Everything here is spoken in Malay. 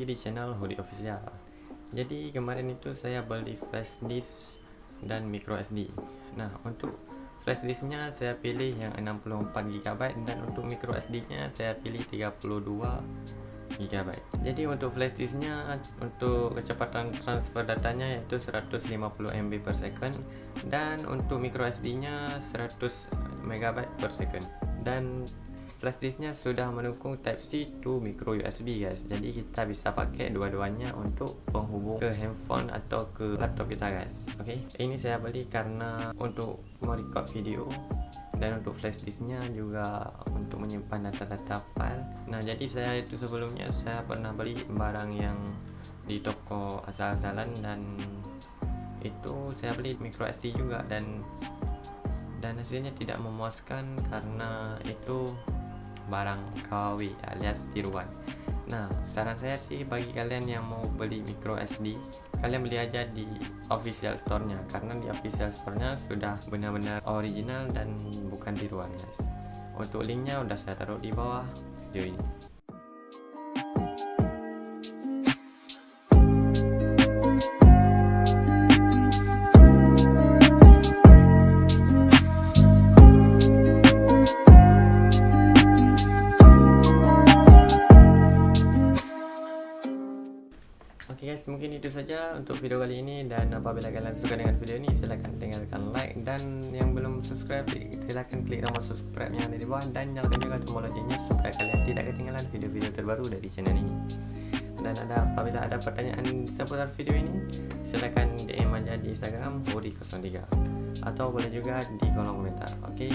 lagi di channel Hury Official. Jadi kemarin itu saya beli flash disk dan micro SD. Nah, untuk flash disknya saya pilih yang 64 GB dan untuk micro SD nya saya pilih 32 GB. Jadi untuk flash disknya, untuk kecepatan transfer datanya yaitu 150 MB per second, dan untuk micro SD nya 100 MB per second. Dan flash disknya sudah mendukung Type C to micro USB guys. Jadi kita bisa pakai dua-duanya untuk penghubung ke handphone atau ke laptop kita guys. Oke, ini saya beli karena untuk merecord video, dan untuk flash disknya juga untuk menyimpan data-data file. Nah, jadi saya itu sebelumnya saya pernah beli barang yang di toko asal-asalan, dan itu saya beli micro SD juga, dan hasilnya tidak memuaskan karena itu barang KW alias tiruan. Nah, saran saya sih bagi kalian yang mau beli micro SD, kalian beli aja di official store-nya, karena di official store-nya sudah benar-benar original dan bukan tiruan guys. Untuk linknya udah saya taruh di bawah video ini. Oke guys, mungkin itu saja untuk video kali ini, dan apabila kalian suka dengan video ini silahkan tinggalkan like, dan yang belum subscribe silahkan klik tombol subscribe yang ada di bawah, dan nyalakan juga tombol loncengnya supaya kalian tidak ketinggalan video-video terbaru dari channel ini. Dan apabila ada pertanyaan seputar video ini silahkan DM aja di Instagram Hury03, atau boleh juga di kolom komentar. Oke,